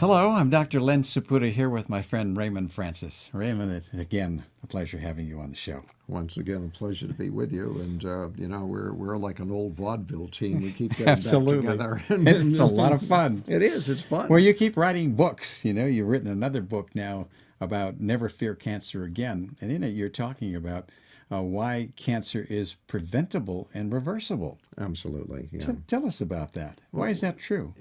Hello, I'm Dr. Len Saputo here with my friend Raymond Francis. Raymond, it's again a pleasure having you on the show. Once again, a pleasure to be with you. And we're like an old vaudeville team. We keep getting back Absolutely. together. It's a lot of fun. It is. It's Well, fun. you keep writing books. You've written another book now about Never Fear Cancer Again. And in it, you're talking about why cancer is preventable and reversible. Absolutely. Yeah. Tell us about that. Why is that true?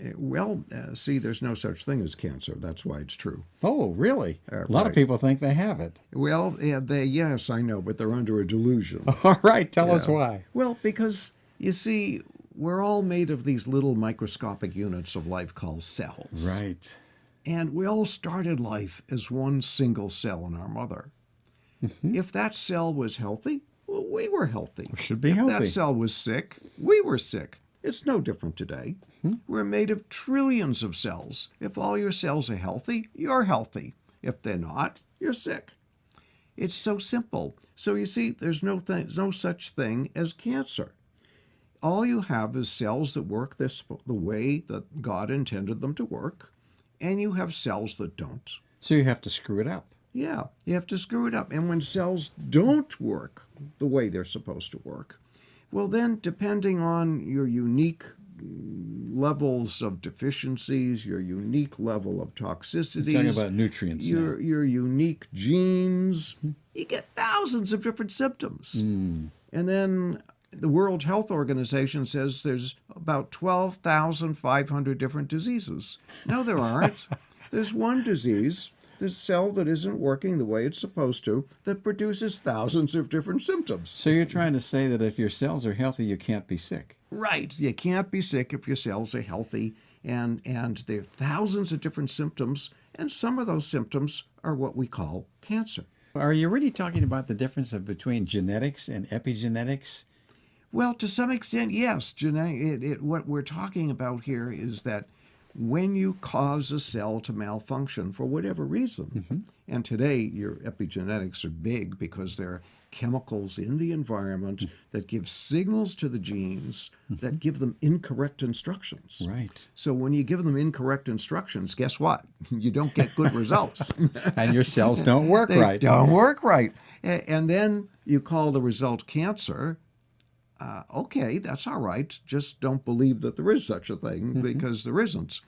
See, there's no such thing as cancer. That's why it's true. Oh, really? A lot of Right. people think they have it. Well, yeah, yes, I know, but they're under a delusion. All right, tell us Yeah. why. Well, because you see, we're all made of these little microscopic units of life called cells. Right. And we all started life as one single cell in our mother. If that cell was healthy, well, we were healthy. We should be If healthy. that cell was sick, we were sick. It's no different today. We're made of trillions of cells. If all your cells are healthy, you're healthy. If they're not, you're sick. It's so simple. So you see, there's no such thing as cancer. All you have is cells that work the way that God intended them to work, and you have cells that don't. So you have to screw it up. Yeah, you have to screw it up. And when cells don't work the way they're supposed to work, well, then, depending on your unique levels of deficiencies, your unique level of toxicities, Talking about nutrients now. your unique genes, you get thousands of different symptoms. And then the World Health Organization says there's about 12,500 different diseases. No, there aren't. There's one disease, this cell that isn't working the way it's supposed to, that produces thousands of different symptoms. So you're trying to say that if your cells are healthy, you can't be sick. Right. You can't be sick if your cells are healthy, and there are thousands of different symptoms, and some of those symptoms are what we call cancer. Are you really talking about the difference between genetics and epigenetics? Well, to some extent, yes. What we're talking about here is that when you cause a cell to malfunction for whatever reason, and today your epigenetics are big because there are chemicals in the environment that give signals to the genes that give them incorrect instructions. Right. So when you give them incorrect instructions, guess what? You don't get good results. And your cells don't work They right. don't work right. And then you call the result cancer. Okay, that's all right. Just don't believe that there is such a thing because there isn't.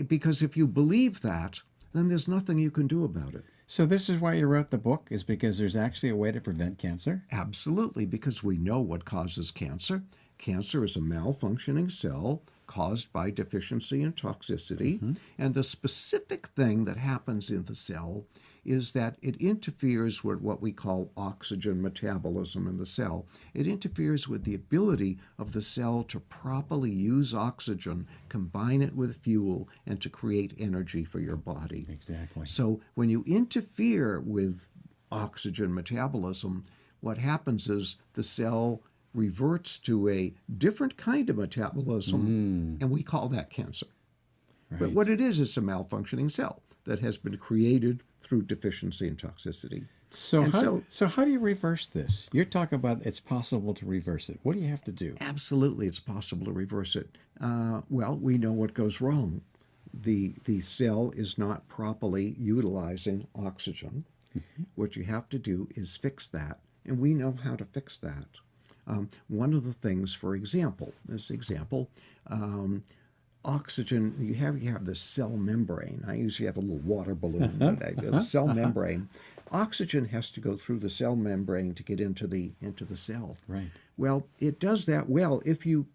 Because if you believe that, then there's nothing you can do about it. So this is why you wrote the book, is because there's actually a way to prevent cancer? Absolutely, because we know what causes cancer. Cancer is a malfunctioning cell caused by deficiency and toxicity. And the specific thing that happens in the cell is that it interferes with what we call oxygen metabolism in the cell. It interferes with the ability of the cell to properly use oxygen, combine it with fuel, and to create energy for your body. Exactly. So when you interfere with oxygen metabolism, what happens is the cell reverts to a different kind of metabolism, and we call that cancer. Right. But what it is, it's a malfunctioning cell that has been created through deficiency and toxicity. So And how do you reverse this? You're talking about it's possible to reverse it. What do you have to do? Absolutely, it's possible to reverse it. Well, we know what goes wrong. The cell is not properly utilizing oxygen. What you have to do is fix that, and we know how to fix that. One of the things, for example, oxygen, you have the cell membrane. I usually have a little water balloon, but the cell membrane. Oxygen has to go through the cell membrane to get into the cell. Right. Well, it does that well if you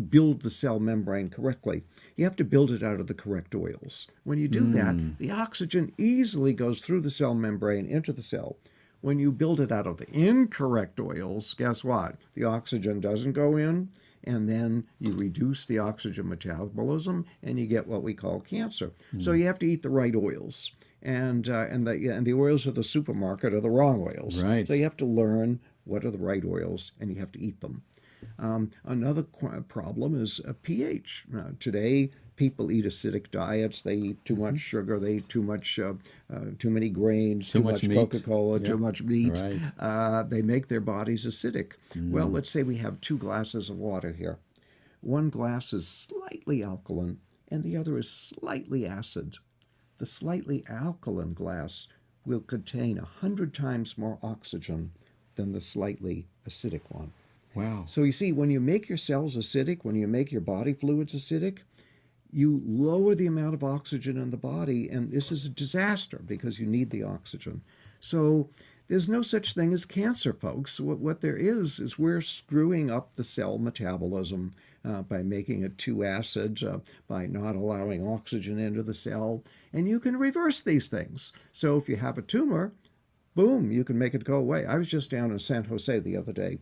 build the cell membrane correctly. You have to build it out of the correct oils. When you do that, the oxygen easily goes through the cell membrane into the cell. When you build it out of the incorrect oils, guess what? The oxygen doesn't go in, and then you reduce the oxygen metabolism, and you get what we call cancer. So you have to eat the right oils, and the oils of the supermarket are the wrong oils. Right. So you have to learn what are the right oils, and you have to eat them. Another problem is pH. Today, people eat acidic diets. They eat too much sugar. They eat too many grains, too much meat. Coca-Cola, too much meat. Right. They make their bodies acidic. Well, let's say we have 2 glasses of water here. One glass is slightly alkaline, and the other is slightly acid. The slightly alkaline glass will contain 100 times more oxygen than the slightly acidic one. Wow. So you see, when you make your cells acidic, when you make your body fluids acidic, you lower the amount of oxygen in the body, and this is a disaster because you need the oxygen. So there's no such thing as cancer, folks. What there is we're screwing up the cell metabolism by making it too acid, by not allowing oxygen into the cell. And you can reverse these things. So if you have a tumor, boom, you can make it go away. I was just down in San Jose the other day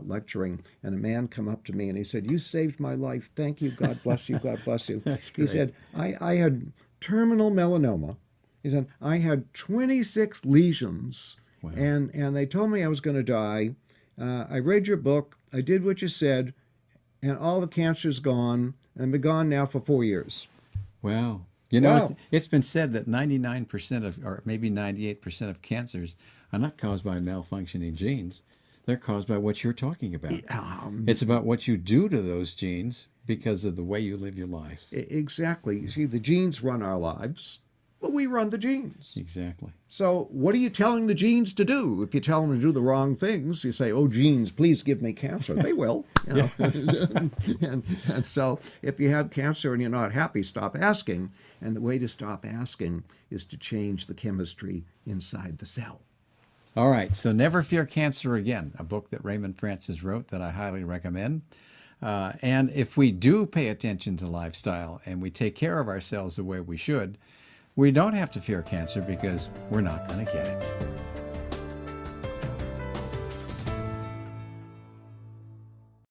lecturing, and a man come up to me and he said, "You saved my life. Thank you. God bless you. God bless you." That's He great. said, I had terminal melanoma. He said, I had 26 lesions, Wow. and they told me I was going to die. I read your book. I did what you said, and all the cancer's gone, and I've been gone now for 4 years. Wow. You know, Wow. it's been said that 99% of, or maybe 98% of cancers are not caused by malfunctioning genes. They're caused by what you're talking about. It's about what you do to those genes because of the way you live your life. Exactly. You see, the genes run our lives, but we run the genes. Exactly. So what are you telling the genes to do? If you tell them to do the wrong things, you say, "Oh, genes, please give me cancer." They will. You know? and so if you have cancer and you're not happy, stop asking. And the way to stop asking is to change the chemistry inside the cell. All right. So Never Fear Cancer Again, a book that Raymond Francis wrote that I highly recommend. And if we do pay attention to lifestyle and we take care of ourselves the way we should, we don't have to fear cancer because we're not going to get it.